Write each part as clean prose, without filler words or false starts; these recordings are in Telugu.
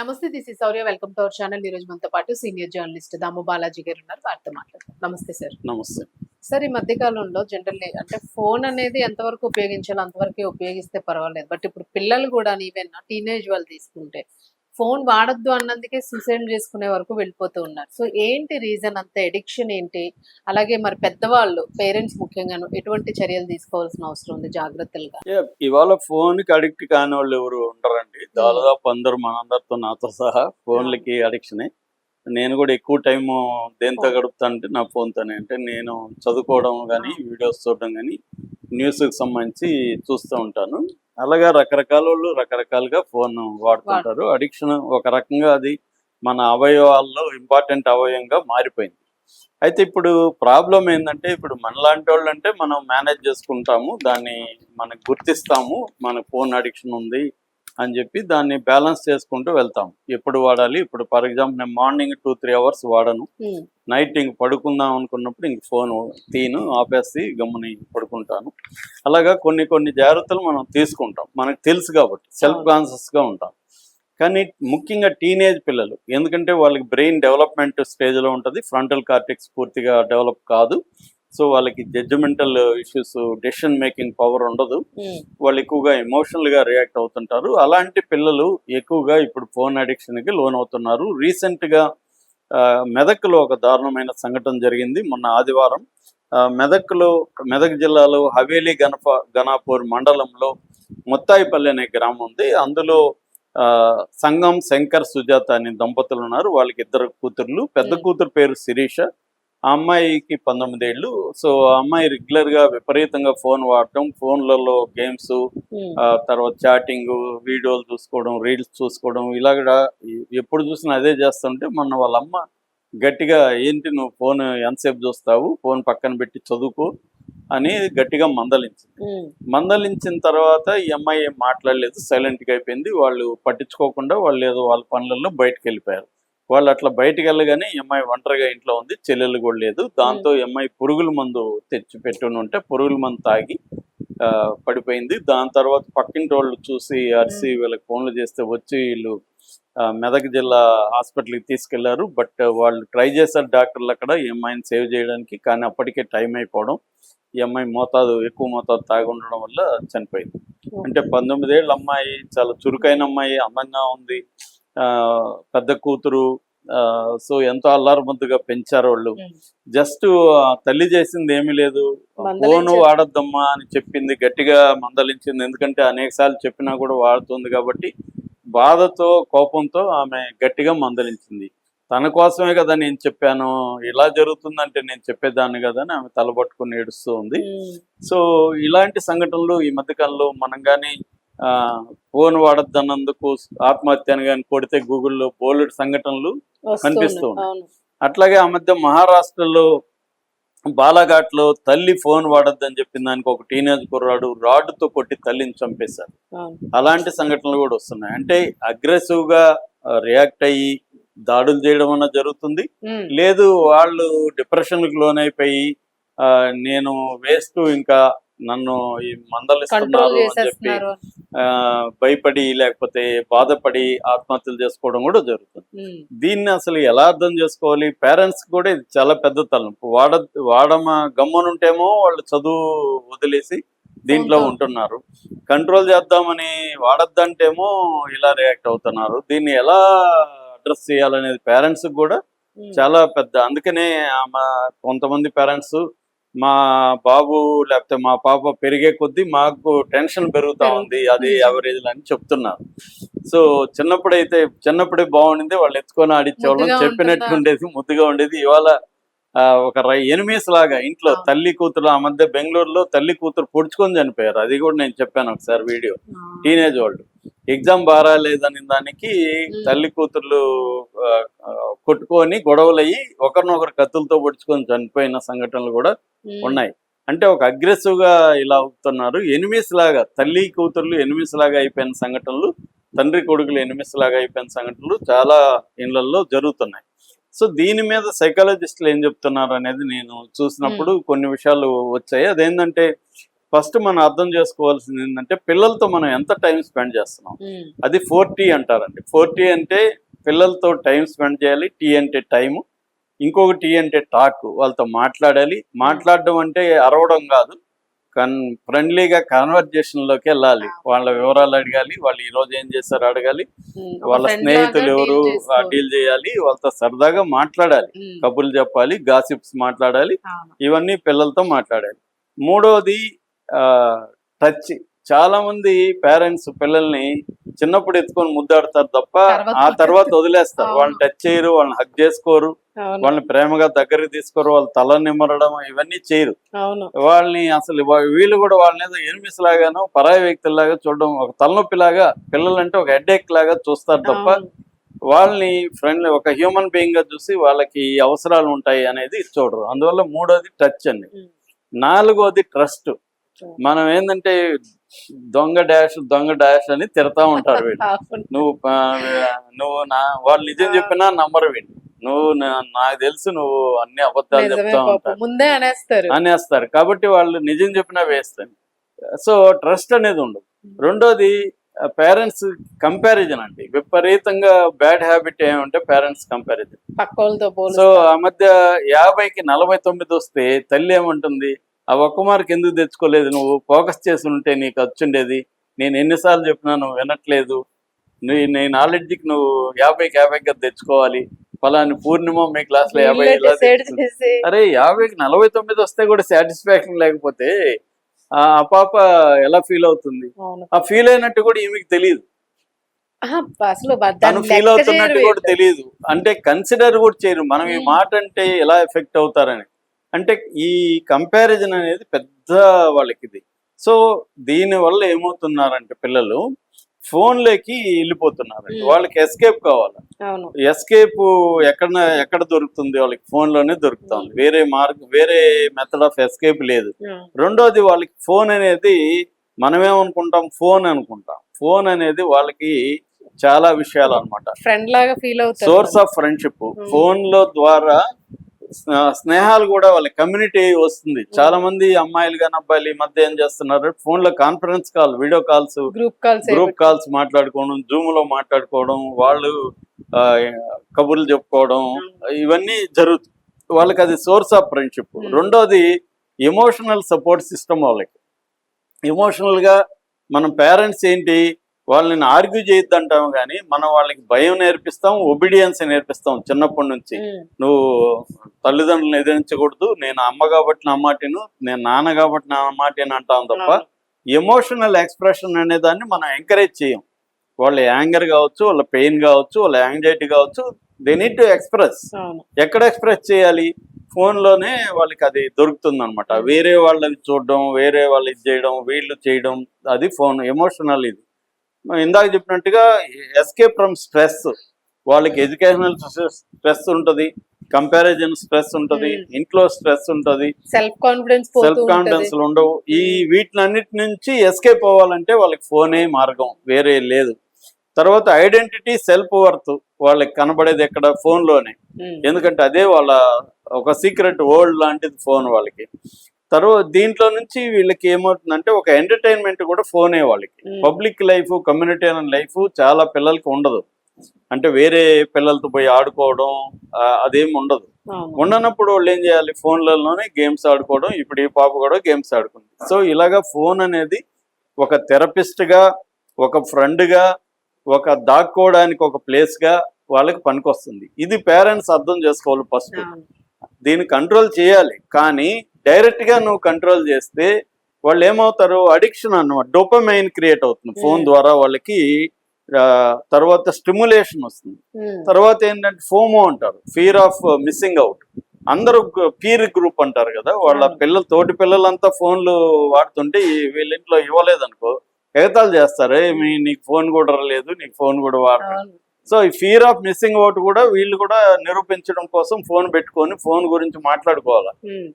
నమస్తే. This is Sourya. Welcome to our channel. ఈ రోజు మనతో పాటు సీనియర్ జర్నలిస్ట్ దాము బాలాజీ గారు ఉన్నారు. వారితో మాట్లాడదాం. నమస్తే సార్. నమస్తే. సార్, ఈ మధ్య కాలంలో జనరల్లీ అంటే ఫోన్ అనేది ఎంతవరకు ఉపయోగించాలో అంతవరకే ఉపయోగిస్తే పర్వాలేదు. బట్ ఇప్పుడు పిల్లలు కూడా ఈవెన్ టీనేజ్ వాళ్ళు తీసుకుంటే ఫోన్ వాడొద్దు అన్నందుకే సూసైడ్ చేసుకునే వరకు వెళ్ళిపోతూ ఉన్నారు. సో ఏంటి రీజన్? అంత ఎడిక్షన్ ఏంటి? అలాగే మరి పెద్దవాళ్ళు, పేరెంట్స్ ముఖ్యంగాను ఎటువంటి చర్యలు తీసుకోవాల్సిన అవసరం ఉంది జాగ్రత్తలుగా? ఇవాళ ఫోన్ కి అడిక్ట్ కాని వాళ్ళు ఎవరు ఉండరండి. దాదాపు అందరూ మనందరితో నాతో సహా ఫోన్లకి అడిక్షనే. నేను కూడా ఎక్కువ టైము దేంతో గడుపుతానంటే నా ఫోన్తోనే. అంటే నేను చదువుకోవడం కానీ, వీడియోస్ చూడడం కానీ, న్యూస్కి సంబంధించి చూస్తూ ఉంటాను. అలాగా రకరకాల వాళ్ళు రకరకాలుగా ఫోన్ వాడుతుంటారు. అడిక్షన్ ఒక రకంగా అది మన అవయవాల్లో ఇంపార్టెంట్ అవయవంగా మారిపోయింది. అయితే ఇప్పుడు ప్రాబ్లం ఏంటంటే, ఇప్పుడు మనలాంటి వాళ్ళు అంటే మనం మేనేజ్ చేసుకుంటాము, దాన్ని మనకు గుర్తిస్తాము, మన ఫోన్ అడిక్షన్ ఉంది అని చెప్పి దాన్ని బ్యాలెన్స్ చేసుకుంటూ వెళ్తాం. ఎప్పుడు వాడాలి, ఇప్పుడు ఫర్ ఎగ్జాంపుల్ నేను మార్నింగ్ 2-3 అవర్స్ వాడను, నైట్ ఇంక పడుకుందాం అనుకున్నప్పుడు ఇంక ఫోన్ తీను, ఆపేసి గమ్ముని పడుకుంటాను. అలాగా కొన్ని జాగ్రత్తలు మనం తీసుకుంటాం, మనకు తెలుసు కాబట్టి సెల్ఫ్ కాన్షియస్గా ఉంటాం. కానీ ముఖ్యంగా టీనేజ్ పిల్లలు, ఎందుకంటే వాళ్ళకి బ్రెయిన్ డెవలప్మెంట్ స్టేజ్లో ఉంటుంది, ఫ్రంటల్ కార్టెక్స్ పూర్తిగా డెవలప్ కాదు. సో వాళ్ళకి judgemental issues, decision making power ఉండదు. వాళ్ళు ఎక్కువగా ఎమోషనల్గా రియాక్ట్ అవుతుంటారు. అలాంటి పిల్లలు ఎక్కువగా ఇప్పుడు ఫోన్ అడిక్షన్కి లోన్ అవుతున్నారు. రీసెంట్గా మెదక్లో ఒక దారుణమైన సంఘటన జరిగింది మొన్న ఆదివారం. మెదక్ జిల్లాలో హవేలీ గణాపూర్ మండలంలో ముత్తాయిపల్లి అనే గ్రామం ఉంది. అందులో సంగం శంకర్ సుజాత అనే దంపతులు ఉన్నారు. వాళ్ళకి 2 కూతుర్లు. పెద్ద కూతురు పేరు శిరీష, ఆ అమ్మాయికి 19 ఏళ్ళు. సో ఆ అమ్మాయి రెగ్యులర్గా విపరీతంగా ఫోన్ వాడటం, ఫోన్లలో గేమ్స్, తర్వాత చాటింగ్, వీడియోలు చూసుకోవడం, రీల్స్ చూసుకోవడం, ఇలాగ ఎప్పుడు చూసినా అదే చేస్తుంటే మొన్న వాళ్ళ అమ్మ గట్టిగా, ఏంటి నువ్వు ఫోన్ ఎంతసేపు చూస్తావు, ఫోన్ పక్కన పెట్టి చదువుకో అని గట్టిగా మందలించిన తర్వాత ఈ అమ్మాయి ఏం మాట్లాడలేదు, సైలెంట్గా అయిపోయింది. వాళ్ళు పట్టించుకోకుండా వాళ్ళు ఏదో వాళ్ళ పనులలో బయటకు వెళ్ళిపోయారు. వాళ్ళు అట్లా బయటకు వెళ్ళగానే ఈ అమ్మాయి ఒంటరిగా ఇంట్లో ఉంది, చెల్లెలు కూడా లేదు. దాంతో ఈ అమ్మాయి పురుగుల మందు తెచ్చి పెట్టుకుని ఉంటే పురుగుల మందు తాగి పడిపోయింది. దాని తర్వాత పక్కింటి వాళ్ళు చూసి అరిసి వీళ్ళకి ఫోన్లు చేస్తే వచ్చి వీళ్ళు మెదక్ జిల్లా హాస్పిటల్కి తీసుకెళ్లారు. బట్ వాళ్ళు ట్రై చేశారు డాక్టర్లు అక్కడ ఈ అమ్మాయిని సేవ్ చేయడానికి, కానీ అప్పటికే టైం అయిపోవడం, ఈ అమ్మాయి ఎక్కువ మోతాదు తాగి ఉండడం వల్ల చనిపోయింది. అంటే 19 ఏళ్ళ అమ్మాయి, చాలా చురుకైన అమ్మాయి, అందంగా ఉంది, పెద్ద కూతురు. సో ఎంతో అల్లారముద్దుగా పెంచారు వాళ్ళు. జస్ట్ తల్లి చేసింది ఏమీ లేదు, ఫోను వాడద్దమ్మా అని చెప్పింది, గట్టిగా మందలించింది. ఎందుకంటే అనేక సార్లు చెప్పినా కూడా వాడుతుంది కాబట్టి బాధతో, కోపంతో ఆమె గట్టిగా మందలించింది. తన కోసమే కదా నేను చెప్పాను, ఇలా జరుగుతుందంటే నేను చెప్పేదాన్ని కదా అని ఆమె తలపట్టుకుని ఏడుస్తూ ఉంది. సో ఇలాంటి సంఘటనలు ఈ మధ్యకాలంలో మనం కానీ ఫోన్ వాడద్దన్నందుకు ఆత్మహత్య అని కానీ కొడితే గూగుల్లో బోలెడు సంఘటనలు కనిపిస్తూ ఉన్నాయి. అట్లాగే ఆ మధ్య మహారాష్ట్రలో బాలాఘాట్లో తల్లి ఫోన్ వాడద్దని చెప్పిన దానికి ఒక టీనేజ్ కుర్రాడు రాడ్డుతో కొట్టి తల్లిని చంపేశారు. అలాంటి సంఘటనలు కూడా వస్తున్నాయి. అంటే అగ్రెసివ్ గా రియాక్ట్ అయ్యి దాడులు చేయడం అన్న జరుగుతుంది, లేదు వాళ్ళు డిప్రెషన్కి లోనైపోయి నేను వేస్ట్, ఇంకా నన్ను ఈ మందలిస్తున్నారు అని చెప్పి భయపడి లేకపోతే బాధపడి ఆత్మహత్యలు చేసుకోవడం కూడా జరుగుతుంది. దీన్ని అసలు ఎలా అర్థం చేసుకోవాలి? పేరెంట్స్ కూడా ఇది చాలా పెద్ద తలనొప్పి. గమ్మునుంటేమో వాళ్ళు చదువు వదిలేసి దీంట్లో ఉంటున్నారు, కంట్రోల్ చేద్దామని వాడద్దంటేమో ఇలా రియాక్ట్ అవుతున్నారు. దీన్ని ఎలా అడ్రస్ చేయాలనేది పేరెంట్స్ కూడా చాలా పెద్ద. అందుకనే కొంతమంది పేరెంట్స్ మా బాబు లేకపోతే మా పాప పెరిగే కొద్దీ మాకు టెన్షన్ పెరుగుతూ ఉంది, అది యావరేజ్ అని చెప్తున్నారు. సో చిన్నప్పుడే బాగుండింది, వాళ్ళు ఎత్తుకొని ఆడిచ్చేవాళ్ళం, చెప్పినట్టు ఉండేది, ముద్దుగా ఉండేది. ఇవాళ ఒక ఎనిమీస్ లాగా ఇంట్లో తల్లి కూతురు, ఆ మధ్య బెంగళూరులో తల్లి కూతురు పొడుచుకొని చనిపోయారు. అది కూడా నేను చెప్పాను ఒకసారి వీడియో. టీనేజ్ వాళ్ళు ఎగ్జామ్ బాగా లేదని దానికి తల్లి కూతుర్లు కొట్టుకొని గొడవలయ్యి ఒకరినొకరు కత్తులతో పొడుచుకొని చనిపోయిన సంఘటనలు కూడా ఉన్నాయి. అంటే ఒక అగ్రెసివ్ గా ఇలా అవుతున్నారు. ఎనిమిస్ లాగా తల్లి కూతుర్లు ఎనిమిస్ లాగా అయిపోయిన సంఘటనలు, తండ్రి కొడుకులు ఎనిమిస్ లాగా అయిపోయిన సంఘటనలు చాలా ఇళ్లలో జరుగుతున్నాయి. సో దీని మీద సైకాలజిస్టులు ఏం చెప్తున్నారు అనేది నేను చూసినప్పుడు కొన్ని విషయాలు వచ్చాయి. అదేంటంటే ఫస్ట్ మనం అర్థం చేసుకోవాల్సింది ఏంటంటే పిల్లలతో మనం ఎంత టైం స్పెండ్ చేస్తున్నాం. అది 4T అంటారండి. 4T అంటే పిల్లలతో టైం స్పెండ్ చేయాలి. టీ అంటే టైము, ఇంకొక టీ అంటే టాక్. వాళ్ళతో మాట్లాడాలి. మాట్లాడడం అంటే అరవడం కాదు, ఫ్రెండ్లీగా కాన్వర్జేషన్లోకి వెళ్ళాలి. వాళ్ళ వివరాలు అడగాలి, వాళ్ళు ఈరోజు ఏం చేశారో అడగాలి, వాళ్ళ స్నేహితులు ఎవరు డీల్ చేయాలి, వాళ్ళతో సరదాగా మాట్లాడాలి, కబుర్లు చెప్పాలి, గాసిప్స్ మాట్లాడాలి. ఇవన్నీ పిల్లలతో మాట్లాడాలి. మూడవది టచ్. చాలా మంది పేరెంట్స్ పిల్లల్ని చిన్నప్పుడు ఎత్తుకొని ముద్దాడతారు తప్ప ఆ తర్వాత వదిలేస్తారు. వాళ్ళని టచ్ చేయరు, వాళ్ళని హగ్ చేసుకోరు, వాళ్ళని ప్రేమగా దగ్గరికి తీసుకోరు, వాళ్ళ తల నిమ్మరడం ఇవన్నీ చేయరు. వాళ్ళని అసలు వీళ్ళు కూడా వాళ్ళని ఏదో ఎనిమిస్ లాగానో పరాయి వ్యక్తుల్లాగా చూడడం, ఒక తలనొప్పిలాగా, పిల్లలంటే ఒక హెడ్ఏక్ లాగా చూస్తారు తప్ప వాళ్ళని ఫ్రెండ్లీ ఒక హ్యూమన్ బీయింగ్ గా చూసి వాళ్ళకి అవసరాలు ఉంటాయి అనేది చూడరు. అందువల్ల మూడోది టచ్ అండి. నాలుగోది ట్రస్ట్. మనం ఏంటంటే దొంగ డాష్ అని తిడతా ఉంటారు వీళ్ళు. నువ్వు వాళ్ళు నిజం చెప్పినా నమ్మరు వీళ్ళు. నాకు తెలుసు నువ్వు అన్ని అబద్ధాలు చెప్తా ఉంటారు, ముందే అనేస్తారు. కాబట్టి వాళ్ళు నిజం చెప్పినా వేస్తారు. సో ట్రస్ట్ అనేది ఉండదు. రెండోది పేరెంట్స్ కంపారిజన్ అండి. విపరీతంగా బ్యాడ్ హ్యాబిట్ ఏమంటే పేరెంట్స్ కంపారిజన్. సో ఆ మధ్య 50కి 49 వస్తే తల్లి ఏమంటుంది, ఆ ఒక్క మార్క్ ఎందుకు తెచ్చుకోలేదు, నువ్వు ఫోకస్ చేసి ఉంటే నీకు వచ్చుండేది, నేను ఎన్నిసార్లు చెప్పినా నువ్వు వినట్లేదు, నీ నాలెడ్జ్కి నువ్వు 50కి 50 తెచ్చుకోవాలి, ఫలాని పూర్ణిమ మీ క్లాస్లో 50. అరే 50కి 49 వస్తే కూడా సాటిస్ఫాక్షన్ లేకపోతే ఆ పాప ఎలా ఫీల్ అవుతుంది? ఆ ఫీల్ అయినట్టు కూడా ఈమెకి తెలియదు, తను ఫీల్ అవుతున్నట్టు కూడా తెలియదు. అంటే కన్సిడర్ కూడా చేయరు మనం ఈ మాట అంటే ఎలా ఎఫెక్ట్ అవుతారని. అంటే ఈ కంపారిజన్ అనేది పెద్ద వాళ్ళకి ఇది. సో దీని వల్ల ఏమవుతున్నారంటే పిల్లలు ఫోన్లోకి వెళ్ళిపోతున్నారండి. వాళ్ళకి ఎస్కేప్ కావాలి. ఎస్కేప్ ఎక్కడ దొరుకుతుంది? వాళ్ళకి ఫోన్లోనే దొరుకుతుంది. వేరే మెథడ్ ఆఫ్ ఎస్కేప్ లేదు. రెండోది వాళ్ళకి ఫోన్ అనేది మనమేమనుకుంటాం, ఫోన్ అనుకుంటాం. ఫోన్ అనేది వాళ్ళకి చాలా విషయాలు అన్నమాట. ఫ్రెండ్ లాగా ఫీల్ అవుతారు, సోర్స్ ఆఫ్ ఫ్రెండ్షిప్. ఫోన్లో ద్వారా స్నేహాలు కూడా వాళ్ళ కమ్యూనిటీ వస్తుంది. చాలా మంది అమ్మాయిలు కానీ అబ్బాయిలు ఈ మధ్య ఏం చేస్తున్నారు, ఫోన్ లో conference call, video calls, group calls మాట్లాడుకోవడం, జూమ్ లో మాట్లాడుకోవడం, వాళ్ళు కబుర్లు చెప్పుకోవడం, ఇవన్నీ జరుగుతుంది. వాళ్ళకి అది సోర్స్ ఆఫ్ ఫ్రెండ్షిప్. రెండోది ఎమోషనల్ సపోర్ట్ సిస్టమ్. వాళ్ళకి ఎమోషనల్ గా మనం పేరెంట్స్ ఏంటి, వాళ్ళని ఆర్గ్యూ చేయొద్దంటాము కానీ మనం వాళ్ళకి భయం నేర్పిస్తాం, ఒబీడియన్స్ నేర్పిస్తాం చిన్నప్పటి నుంచి. నువ్వు తల్లిదండ్రులను ఎదిరించకూడదు, నేను అమ్మ కాబట్టి నా మాటను, నేను నాన్న కాబట్టి నా మాటను అంటాం తప్ప ఎమోషనల్ ఎక్స్ప్రెషన్ అనే దాన్ని మనం ఎంకరేజ్ చేయం. వాళ్ళ యాంగర్ కావచ్చు, వాళ్ళ పెయిన్ కావచ్చు, వాళ్ళ యాంగ్జైటీ కావచ్చు, దే నీడ్ టు ఎక్స్ప్రెస్. ఎక్కడ ఎక్స్ప్రెస్ చేయాలి? ఫోన్లోనే వాళ్ళకి అది దొరుకుతుంది అనమాట. వేరే వాళ్ళని చూడడం, వేరే వాళ్ళు ఇది చేయడం, వీళ్ళు చేయడం, అది ఫోన్ ఎమోషనల్. ఇది ఇందాక చెప్పినట్టుగా ఎస్కేప్ ఫ్రమ్ స్ట్రెస్. వాళ్ళకి ఎడ్యుకేషనల్ స్ట్రెస్ ఉంటుంది, కంపారిజన్ స్ట్రెస్ ఉంటుంది, ఇంట్లో స్ట్రెస్ ఉంటుంది, సెల్ఫ్ కాన్ఫిడెన్స్ ఉండవు. ఈ వీటిలన్నిటి నుంచి ఎస్కేప్ అవ్వాలంటే వాళ్ళకి ఫోనే మార్గం, వేరే లేదు. తర్వాత ఐడెంటిటీ, సెల్ఫ్ వర్త్ వాళ్ళకి కనబడేది ఎక్కడ? ఫోన్లోనే. ఎందుకంటే అదే వాళ్ళ ఒక సీక్రెట్ వరల్డ్ లాంటిది ఫోన్ వాళ్ళకి. తర్వాత దీంట్లో నుంచి వీళ్ళకి ఏమవుతుందంటే ఒక ఎంటర్టైన్మెంట్ కూడా ఫోనే వాళ్ళకి. పబ్లిక్ లైఫ్, కమ్యూనిటీ లైఫ్ చాలా పిల్లలకి ఉండదు. అంటే వేరే పిల్లలతో పోయి ఆడుకోవడం అదేం ఉండదు. ఉండనప్పుడు వాళ్ళు ఏం చేయాలి? ఫోన్లలోనే గేమ్స్ ఆడుకోవడం. ఇప్పుడు ఈ పాప కూడా గేమ్స్ ఆడుకుంది. సో ఇలాగా ఫోన్ అనేది ఒక థెరపిస్ట్గా, ఒక ఫ్రెండ్గా, ఒక దాక్కోవడానికి ఒక ప్లేస్గా వాళ్ళకి పనికొస్తుంది. ఇది పేరెంట్స్ అర్థం చేసుకోవాలి ఫస్ట్. దీన్ని కంట్రోల్ చేయాలి. కానీ డైరెక్ట్గా నువ్వు కంట్రోల్ చేస్తే వాళ్ళు ఏమవుతారు? అడిక్షన్ అన్నమాట, డోపమైన్ క్రియేట్ అవుతుంది ఫోన్ ద్వారా వాళ్ళకి. తర్వాత స్టిమ్యులేషన్ వస్తుంది. తర్వాత ఏంటంటే ఫోమో అంటారు, ఫియర్ ఆఫ్ మిస్సింగ్ అవుట్. అందరూ పీర్ గ్రూప్ అంటారు కదా, వాళ్ళ తోటి పిల్లలంతా ఫోన్లు వాడుతుంటే వీళ్ళ ఇంట్లో ఇవ్వలేదనుకో ఎగతాలు చేస్తారు, నీకు ఫోన్ కూడా రాలేదు, నీకు ఫోన్ కూడా వాడరు. సో ఈ ఫియర్ ఆఫ్ మిస్సింగ్ అవుట్ కూడా వీళ్ళు కూడా నిరూపించడం కోసం ఫోన్ పెట్టుకొని ఫోన్ గురించి మాట్లాడుకోవాలి.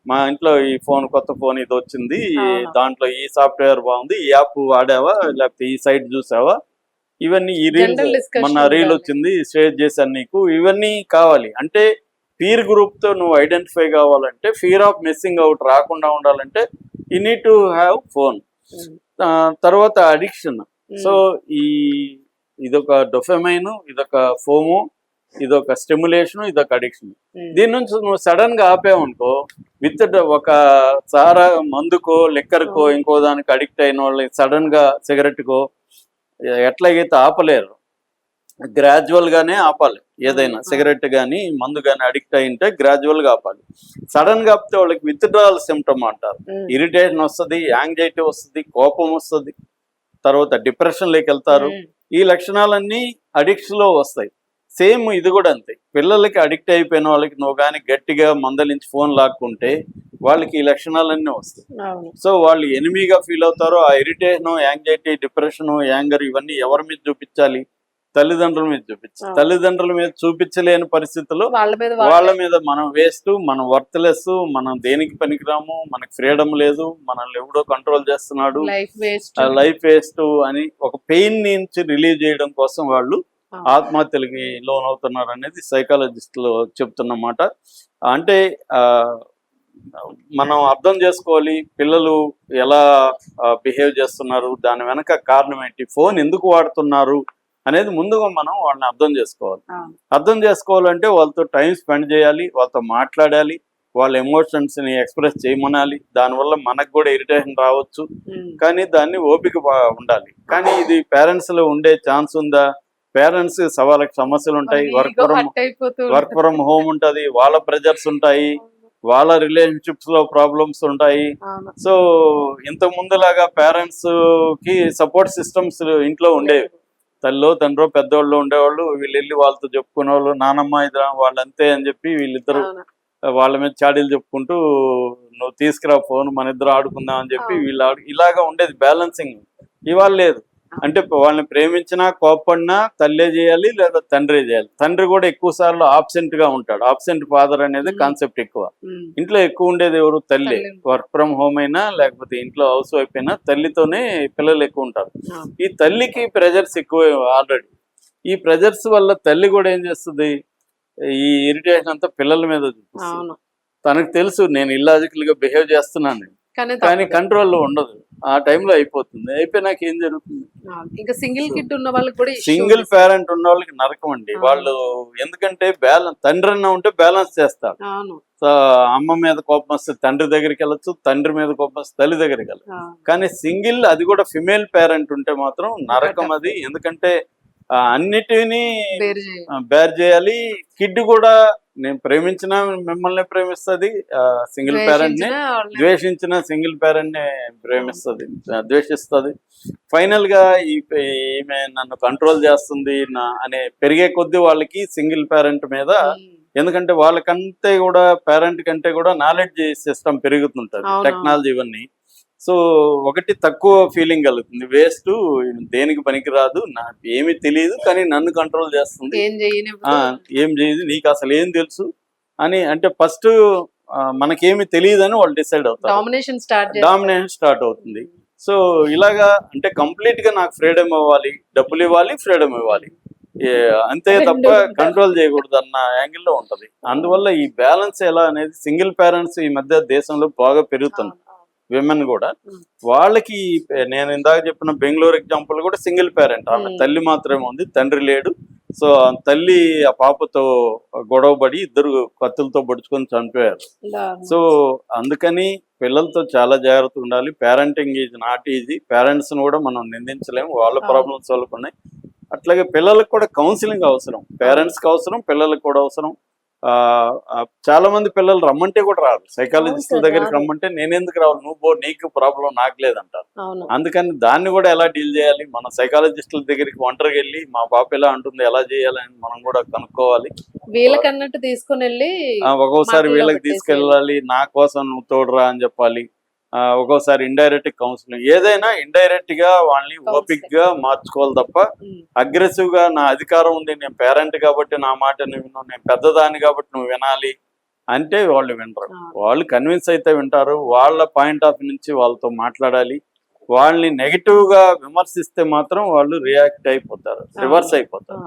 మా ఇంట్లో ఈ ఫోన్, కొత్త ఫోన్ ఇది వచ్చింది, దాంట్లో ఈ సాఫ్ట్వేర్ బాగుంది, ఈ యాప్ వాడావా, లేకపోతే ఈ సైట్ చూసావా, ఇవన్నీ ఈ రీల్స్, మొన్న రీల్ వచ్చింది షేర్ చేశాను నీకు, ఇవన్నీ కావాలి. అంటే పీర్ గ్రూప్ తో నువ్వు ఐడెంటిఫై కావాలంటే, ఫియర్ ఆఫ్ మిస్సింగ్ అవుట్ రాకుండా ఉండాలంటే you need to have phone. తర్వాత అడిక్షన్. సో ఈ ఇదొక డొఫమైన్, ఇదొక ఫోమో, ఇదొక స్టిమ్యులేషన్, ఇదొక అడిక్షన్. దీని నుంచి నువ్వు సడన్ గా ఆపేవనుకో, విత్ ఒక సారా మందుకో లిక్కర్కో ఇంకో దానికి అడిక్ట్ అయిన వాళ్ళు సడన్ గా సిగరెట్ కో ఎట్లాగైతే ఆపలేరు, గ్రాడ్యువల్ గానే ఆపాలి. ఏదైనా సిగరెట్ కానీ మందు కానీ అడిక్ట్ అయింటే గ్రాడ్యువల్ గా ఆపాలి. సడన్ గా ఆపితే వాళ్ళకి విత్డ్రావల్ సిమ్టమ్ అంటారు. ఇరిటేషన్ వస్తుంది, యాంగ్జైటీ వస్తుంది, కోపం వస్తుంది, తర్వాత డిప్రెషన్ లోకి వెళ్తారు. ఈ లక్షణాలన్నీ అడిక్షన్ లో వస్తాయి. సేమ్ ఇది కూడా అంతే. పిల్లలకి అడిక్ట్ అయిపోయిన వాళ్ళకి నువ్వు కానీ గట్టిగా మందలించి ఫోన్ లాక్కుంటే వాళ్ళకి ఈ లక్షణాలన్నీ వస్తాయి. సో వాళ్ళు ఎనిమిగా ఫీల్ అవుతారో, ఆ ఇరిటేషన్, యాంగ్జైటీ, డిప్రెషన్, యాంగర్ ఇవన్నీ ఎవరి మీద చూపించాలి? తల్లిదండ్రుల మీద చూపించాలి. తల్లిదండ్రుల మీద చూపించలేని పరిస్థితుల్లో వాళ్ళ మీద మనం వేస్ట్, మనం వర్త్లెస్, మనం దేనికి పనికిరాము, మనకి ఫ్రీడమ్ లేదు, మనల్ని ఎవడో కంట్రోల్ చేస్తున్నాడు, లైఫ్ వేస్ట్ అని ఒక పెయిన్ నుంచి రిలీవ్ చేయడం కోసం వాళ్ళు ఆత్మహత్యలకి లోన్ అవుతున్నారు అనేది సైకాలజిస్టులు చెప్తున్నమాట. అంటే మనం అర్థం చేసుకోవాలి పిల్లలు ఎలా బిహేవ్ చేస్తున్నారు, దాని వెనక కారణం ఏంటి, ఫోన్ ఎందుకు వాడుతున్నారు అనేది ముందుగా మనం వాళ్ళని అర్థం చేసుకోవాలి. అర్థం చేసుకోవాలంటే వాళ్ళతో టైం స్పెండ్ చేయాలి, వాళ్ళతో మాట్లాడాలి, వాళ్ళ ఎమోషన్స్ ని ఎక్స్ప్రెస్ చేయమనాలి. దానివల్ల మనకు కూడా ఇరిటేషన్ రావచ్చు, కానీ దాన్ని ఓపిక ఉండాలి. కానీ ఇది పేరెంట్స్ లో ఉండే ఛాన్స్ ఉందా? పేరెంట్స్ వాళ్ళకి సమస్యలు ఉంటాయి, వర్క్ ఫ్రమ్ హోమ్ ఉంటది, వాళ్ళ ప్రెజర్స్ ఉంటాయి, వాళ్ళ రిలేషన్షిప్స్ లో ప్రాబ్లమ్స్ ఉంటాయి. సో ఇంత ముందులాగా పేరెంట్స్ కి సపోర్ట్ సిస్టమ్స్ ఇంట్లో ఉండేవి. తల్లిలో తండ్రో పెద్దోళ్ళు ఉండేవాళ్ళు, వీళ్ళు వెళ్ళి వాళ్ళతో చెప్పుకునే వాళ్ళు, నానమ్మ ఇద్దరు వాళ్ళు అంతే అని చెప్పి వీళ్ళిద్దరు వాళ్ళ మీద చాడీలు చెప్పుకుంటూ నువ్వు తీసుకురా ఫోన్ మన ఇద్దరు ఆడుకుందాం అని చెప్పి వీళ్ళు ఇలాగా ఉండేది బ్యాలెన్సింగ్. ఇవాళ లేదు. అంటే వాళ్ళని ప్రేమించినా కోప్పడినా తల్లే చేయాలి లేదా తండ్రే చేయాలి. తండ్రి కూడా ఎక్కువ సార్లు ఆబ్సెంట్ గా ఉంటాడు. ఆబ్సెంట్ ఫాదర్ అనేది కాన్సెప్ట్ ఎక్కువ. ఇంట్లో ఎక్కువ ఉండేది ఎవరు? తల్లి. వర్క్ ఫ్రమ్ హోమ్ అయినా లేకపోతే ఇంట్లో హౌస్ వైఫ్ అయినా తల్లితోనే పిల్లలు ఎక్కువ ఉంటారు. ఈ తల్లికి ప్రెజర్స్ ఎక్కువ ఆల్రెడీ. ఈ ప్రెజర్స్ వల్ల తల్లి కూడా ఏం చేస్తుంది, ఈ ఇరిటేషన్ అంతా పిల్లల మీద చూపిస్తుంది. తనకు తెలుసు నేను ఇల్లాజికల్ గా బిహేవ్ చేస్తున్నాను, కానీ కంట్రోల్లో ఉండదు. ఆ టైంలో అయిపోతుంది. అయిపోయినాక ఏం జరుగుతుంది? ఇంకా సింగిల్ కిడ్ ఉన్న వాళ్ళకి కూడా, సింగిల్ పేరెంట్ ఉన్న వాళ్ళకి నరకం అండి. వాళ్ళు ఎందుకంటే తండ్రి అన్న ఉంటే బ్యాలెన్స్ చేస్తారు. సో అమ్మ మీద కోపం వస్తే తండ్రి దగ్గరికి వెళ్ళొచ్చు, తండ్రి మీద కోపం వస్తే తల్లి దగ్గరికి వెళ్ళచ్చు. కానీ సింగిల్, అది కూడా ఫిమేల్ పేరెంట్ ఉంటే మాత్రం నరకం అది. ఎందుకంటే అన్నిటినీ బేర్ చేయాలి. కిడ్ కూడా నేను ప్రేమించిన మిమ్మల్ని ప్రేమిస్తుంది, సింగిల్ పేరెంట్ ని ద్వేషించిన సింగిల్ పేరెంట్ ని ద్వేషిస్తుంది. ఫైనల్ గా ఈమె నన్ను కంట్రోల్ చేస్తుంది అనే పెరిగే కొద్దీ వాళ్ళకి సింగిల్ పేరెంట్ మీద, ఎందుకంటే వాళ్ళకంటే కూడా పేరెంట్ కంటే కూడా నాలెడ్జ్ సిస్టమ్ పెరుగుతుంటది, టెక్నాలజీ ఇవన్నీ. సో ఒకటి తక్కువ ఫీలింగ్ కలుగుతుంది, వేస్ట్, దేనికి పనికిరాదు, నాకు ఏమీ తెలియదు కానీ నన్ను కంట్రోల్ చేస్తుంది, ఏం చేయదు, నీకు అసలు ఏం తెలుసు అని. అంటే ఫస్ట్ మనకేమి తెలియదు అని వాళ్ళు డిసైడ్ అవుతారు, డామినేషన్ స్టార్ట్ అవుతుంది. సో ఇలాగా అంటే కంప్లీట్ గా నాకు ఫ్రీడమ్ ఇవ్వాలి, డబ్బులు ఇవ్వాలి, ఫ్రీడమ్ ఇవ్వాలి, అంతే తప్ప కంట్రోల్ చేయకూడదు అన్న యాంగిల్లో ఉంటది. అందువల్ల ఈ బ్యాలెన్స్ ఎలా అనేది సింగిల్ పేరెంట్స్ ఈ మధ్య దేశంలో బాగా పెరుగుతుంది. విమెన్ కూడా వాళ్ళకి, నేను ఇందాక చెప్పిన బెంగళూరు ఎగ్జాంపుల్ కూడా సింగిల్ పేరెంట్, ఆమె తల్లి మాత్రమే ఉంది, తండ్రి లేడు. సో తల్లి ఆ పాపతో గొడవపడి ఇద్దరు కత్తులతో పొడుచుకొని చనిపోయారు. సో అందుకని పిల్లలతో చాలా జాగ్రత్తగా ఉండాలి. Parenting is not easy. Parents ని కూడా మనం నిందించలేము, వాళ్ళ ప్రాబ్లమ్స్ వాళ్ళకు ఉన్నాయి. అట్లాగే పిల్లలకు కూడా కౌన్సిలింగ్ అవసరం, పేరెంట్స్ కి అవసరం, పిల్లలకు కూడా అవసరం. చాలా మంది పిల్లలు రమ్మంటే కూడా రాదు, సైకాలజిస్ట్ దగ్గరికి రమ్మంటే నేను ఎందుకు రావాలి, నువ్వు నీకు ప్రాబ్లం నాకు లేదంటారు. అందుకని దాన్ని కూడా ఎలా డీల్ చేయాలి, మన సైకాలజిస్టుల దగ్గరికి ఒంటరికి వెళ్ళి మా పాప ఎలా అంటుంది, ఎలా చేయాలని మనం కూడా కనుక్కోవాలి. వీళ్ళకన్నట్టు తీసుకుని వెళ్ళి ఒక్కోసారి వీళ్ళకి తీసుకెళ్ళాలి, నా కోసం నువ్వు తోడురా అని చెప్పాలి. ఒక్కోసారి ఇండైరెక్ట్ కౌన్సిలింగ్, ఏదైనా ఇండైరెక్ట్ గా వాళ్ళని ఓపిక్ గా మార్చుకోవాలి తప్ప అగ్రెసివ్ గా నా అధికారం ఉంది, నేను పేరెంట్ కాబట్టి నా మాట నువ్వు విను, నేను పెద్దదాన్ని కాబట్టి నువ్వు వినాలి అంటే వాళ్ళు వినరు. వాళ్ళు కన్విన్స్ అయితే వింటారు. వాళ్ళ పాయింట్ ఆఫ్ నుంచి వాళ్ళతో మాట్లాడాలి. వాళ్ళని నెగిటివ్ గా విమర్శిస్తే మాత్రం వాళ్ళు రియాక్ట్ అయిపోతారు, రివర్స్ అయిపోతారు.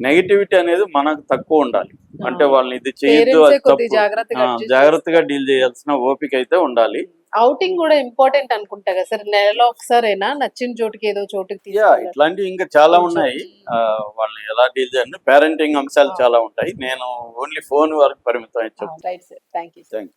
నెగిటివిటీ అనేది మనకు తక్కువ ఉండాలి. అంటే వాళ్ళని ఇది చేయొద్దు పేరెంట్సే అది కొద్ది తప్పు జాగ్రత్తగా adjust జాగ్రత్తగా చేసుకోవాలి. డీల్ చేయాల్సిన ఓపిక అయితే ఉండాలి. ఔటింగ్ కూడా ఇంపార్టెంట్ అనుకుంటా కదా సార్, నెలలో ఒకసారైనా నచ్చిన చోటుకి ఏదో చోటుకి తీసుకెళ్ళాలి. ఇట్లాంటివి ఇంకా చాలా కొంచెం. ఉన్నాయి. వాళ్ళని ఎలా డీల్ చేయాలి, పేరెంటింగ్ అంశాలు చాలా ఉంటాయి. నేను ఓన్లీ ఫోన్ వరకు పరిమితం అని చెప్తాను. Right sir, thank you. Thank you.